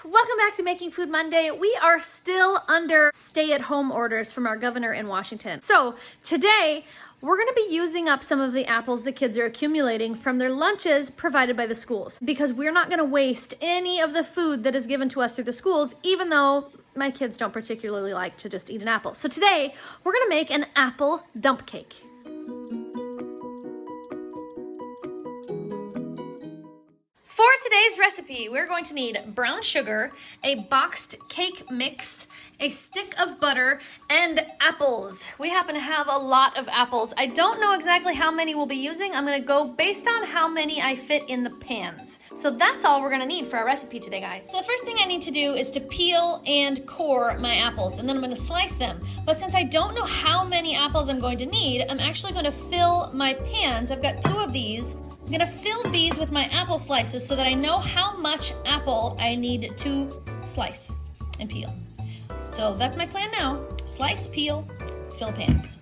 welcome back to Making Food Monday. We are still under stay-at-home orders from our governor in Washington. So today, we're gonna be using up some of the apples the kids are accumulating from their lunches provided by the schools, because we're not gonna waste any of the food that is given to us through the schools, even though my kids don't particularly like to just eat an apple. So today, we're gonna make an apple dump cake. For today's recipe, we're going to need brown sugar, a boxed cake mix, a stick of butter, and apples. We happen to have a lot of apples. I don't know exactly how many we'll be using. I'm gonna go based on how many I fit in the pans. So that's all we're gonna need for our recipe today, guys. So the first thing I need to do is to peel and core my apples, and then I'm gonna slice them. But since I don't know how many apples I'm going to need, I'm actually gonna fill my pans. I've got 2 of these. I'm gonna fill these with my apple slices so that I know how much apple I need to slice and peel. So that's my plan now. Slice, peel, fill pans.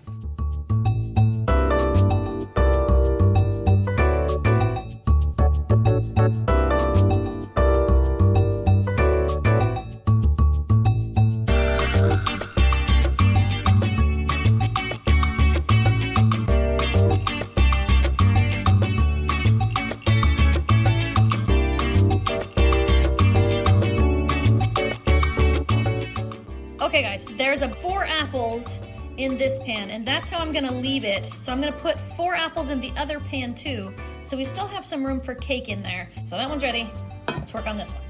Okay guys, there's 4 apples in this pan, and that's how I'm gonna leave it. So I'm gonna put 4 apples in the other pan too, so we still have some room for cake in there. So that one's ready. Let's work on this one.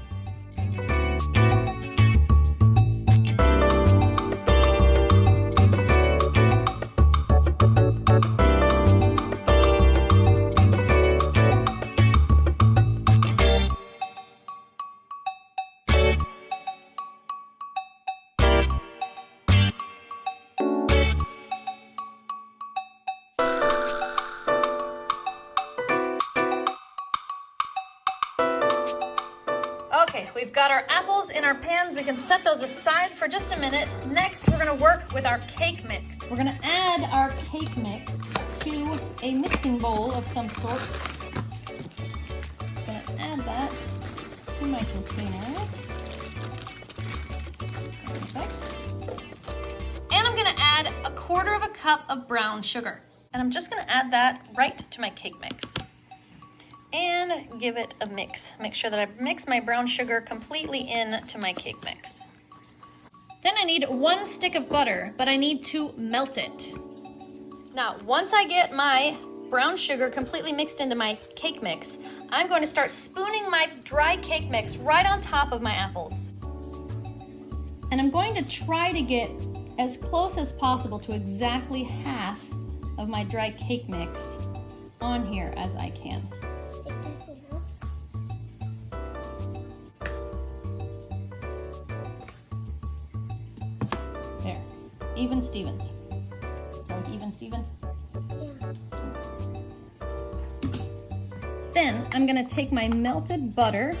Okay, we've got our apples in our pans. We can set those aside for just a minute. Next, we're gonna work with our cake mix. We're gonna add our cake mix to a mixing bowl of some sort. I'm gonna add that to my container. Perfect. And I'm gonna add 1/4 cup of brown sugar. And I'm just gonna add that right to my cake mix. And give it a mix. Make sure that I mix my brown sugar completely into my cake mix. Then I need 1 stick of butter, but I need to melt it. Now, once I get my brown sugar completely mixed into my cake mix, I'm going to start spooning my dry cake mix right on top of my apples. And I'm going to try to get as close as possible to exactly half of my dry cake mix on here as I can. There, even Stevens. Like even Steven? Yeah. Then I'm gonna take my melted butter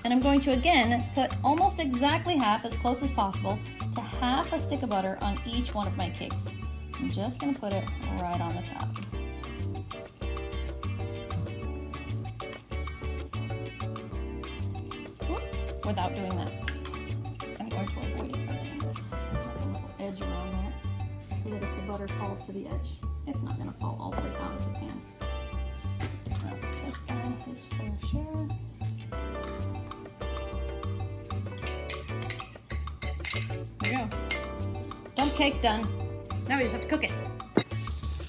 and I'm going to again put almost exactly half, as close as possible, to half a stick of butter on each one of my cakes. I'm just gonna put it right on the top. Without doing that, I'm going to avoid it by doing this little edge around there, so that if the butter falls to the edge, it's not going to fall all the way out of the pan. This guy his fair share. There we go. Dump cake done. Now we just have to cook it.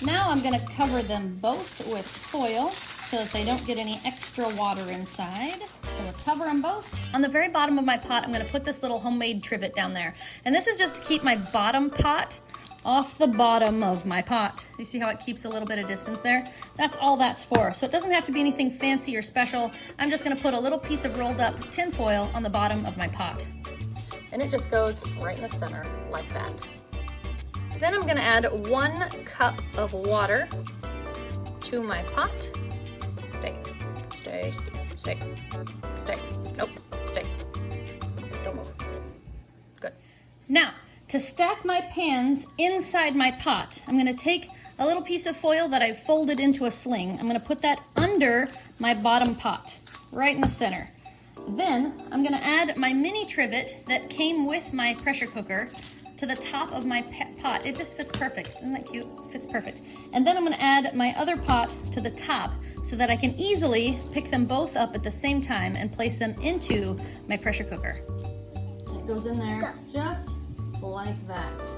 Now I'm going to cover them both with foil so that they don't get any extra water inside. So we'll cover them both. On the very bottom of my pot, I'm gonna put this little homemade trivet down there. And this is just to keep my bottom pot off the bottom of my pot. You see how it keeps a little bit of distance there? That's all that's for. So it doesn't have to be anything fancy or special. I'm just gonna put a little piece of rolled up tin foil on the bottom of my pot. And it just goes right in the center like that. Then I'm gonna add 1 cup of water to my pot. Stay, stay, stay, stay. Nope, stay. Don't move. Good. Now, to stack my pans inside my pot, I'm gonna take a little piece of foil that I've folded into a sling. I'm gonna put that under my bottom pot, right in the center. Then I'm gonna add my mini trivet that came with my pressure cooker to the top of my pot. It just fits perfect. Isn't that cute? Fits perfect. And then I'm gonna add my other pot to the top so that I can easily pick them both up at the same time and place them into my pressure cooker. It goes in there just like that.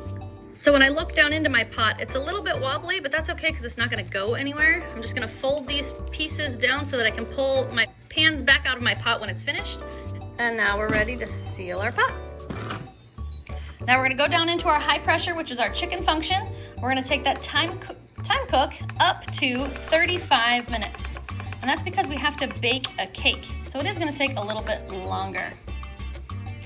So when I look down into my pot, it's a little bit wobbly, but that's okay because it's not gonna go anywhere. I'm just gonna fold these pieces down so that I can pull my pans back out of my pot when it's finished. And now we're ready to seal our pot. Now we're gonna go down into our high pressure, which is our chicken function. We're gonna take that time cook up to 35 minutes. And that's because we have to bake a cake. So it is gonna take a little bit longer.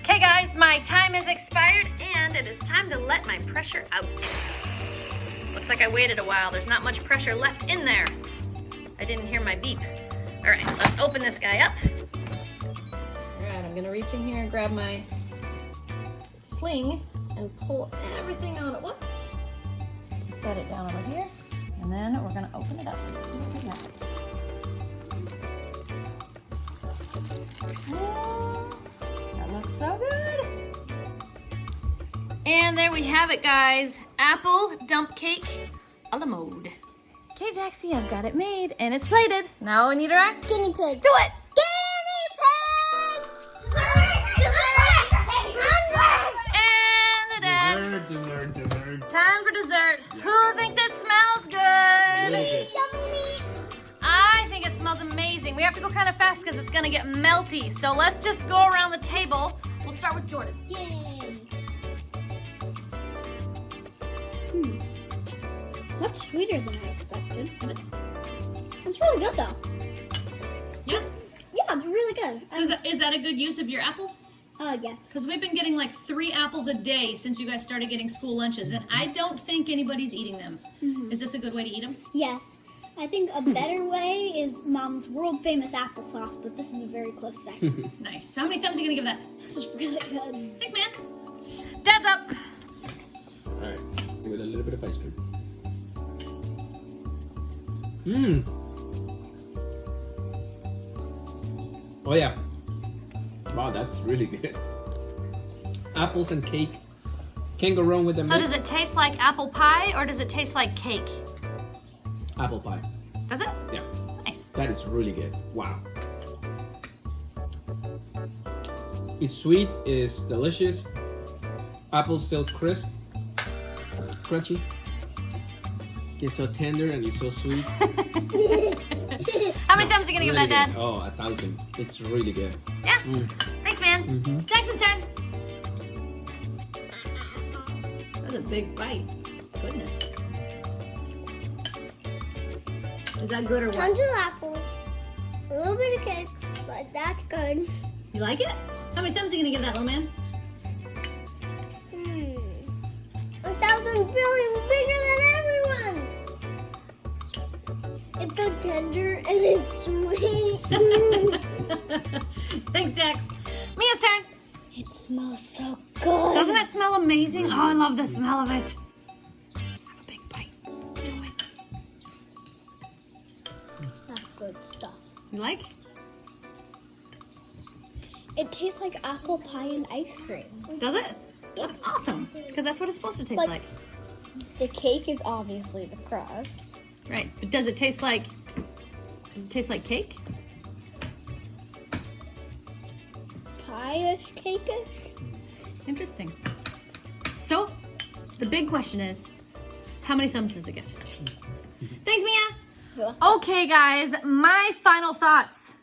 Okay guys, my time has expired and it is time to let my pressure out. Looks like I waited a while. There's not much pressure left in there. I didn't hear my beep. All right, let's open this guy up. All right, I'm gonna reach in here and grab my sling and pull everything out at once. Set it down over here, and then we're gonna open it up and see what we got. That looks so good. And there we have it, guys. Apple dump cake a la mode. Okay, Jaxie, I've got it made and it's plated. Now we need our Guinea pig. Do it. Guinea pigs! Dessert. Dessert. Time for dessert. Yeah. Who thinks it smells good? Yummy. I think it smells amazing. We have to go kind of fast because it's gonna get melty. So let's just go around the table. We'll start with Jordan. Yay. Much sweeter than I expected. Is it? It's really good though. Yeah? Yeah, it's really good. So is that a good use of your apples? Yes. Because we've been getting like 3 apples a day since you guys started getting school lunches, and I don't think anybody's eating them. Mm-hmm. Is this a good way to eat them? Yes. I think a better way is Mom's world famous applesauce, but this is a very close second. Nice. So how many thumbs are you gonna give that? This is really good. Thanks, man. Dad's up. All right, give it a little bit of ice cream. Mmm. Oh yeah. Wow, that's really good. Apples and cake. Can't go wrong with them. So does it taste like apple pie or does it taste like cake? Apple pie. Does it? Yeah. Nice. That is really good. Wow. It's sweet, it's delicious. Apple's still crisp, crunchy. It's so tender and it's so sweet. How many thumbs are you gonna give that, Dad? Oh, 1,000. It's really good. Yeah? Thanks, man. Jackson's turn. That's a big bite. Goodness. Is that good or what? Tons of apples, a little bit of cake, but that's good. You like it? How many thumbs are you gonna give that, little man? 1,000 feeling bigger than everyone. It's so tender and it's sweet. Thanks, Dex. Mia's turn. It smells so good. Doesn't it smell amazing? Oh, I love the smell of it. Have a big bite. Do it. That's good stuff. You like? It tastes like apple pie and ice cream. Does it? That's awesome. Because that's what it's supposed to taste like. The cake is obviously the crust. Right. But does it taste like cake? Pie-ish, cake-ish. Interesting. So, the big question is, how many thumbs does it get? Thanks, Mia. Okay, guys, my final thoughts.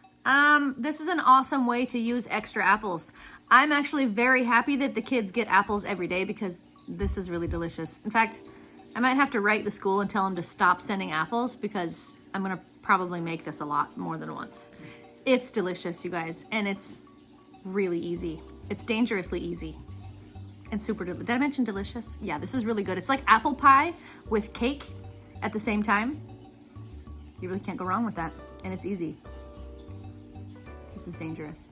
This is an awesome way to use extra apples. I'm actually very happy that the kids get apples every day because this is really delicious. In fact, I might have to write the school and tell them to stop sending apples because I'm gonna probably make this a lot more than once. It's delicious, you guys, and it's really easy. It's dangerously easy and super delicious. Did I mention delicious? Yeah, this is really good. It's like apple pie with cake at the same time. You really can't go wrong with that, and it's easy. This is dangerous.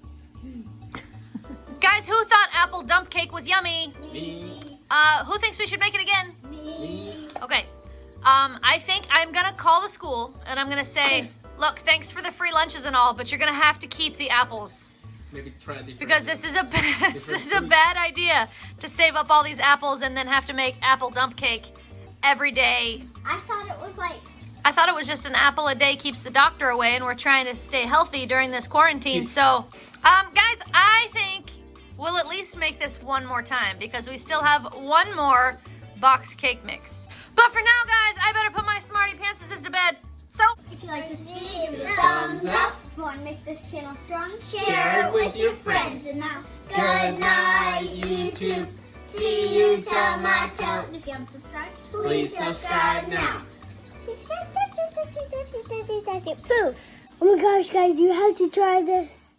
Guys, who thought apple dump cake was yummy? Me. Who thinks we should make it again? Me. Okay. I think I'm gonna call the school and I'm gonna say, look, thanks for the free lunches and all, but you're gonna have to keep the apples. maybe try a different. Because this is a bad idea to save up all these apples and then have to make apple dump cake every day. I thought it was like... I thought it was just an apple a day keeps the doctor away, and we're trying to stay healthy during this quarantine. So, guys, I think we'll at least make this one more time because we still have one more box cake mix. But for now, guys, I better put my Smarty Pantses to bed. So, If you like this video, give it a thumbs up. If you want to make this channel strong, share it with your friends. And now, good night, YouTube. See you tomorrow. If you haven't subscribed, please subscribe now. Boo! Oh my gosh, guys, you have to try this.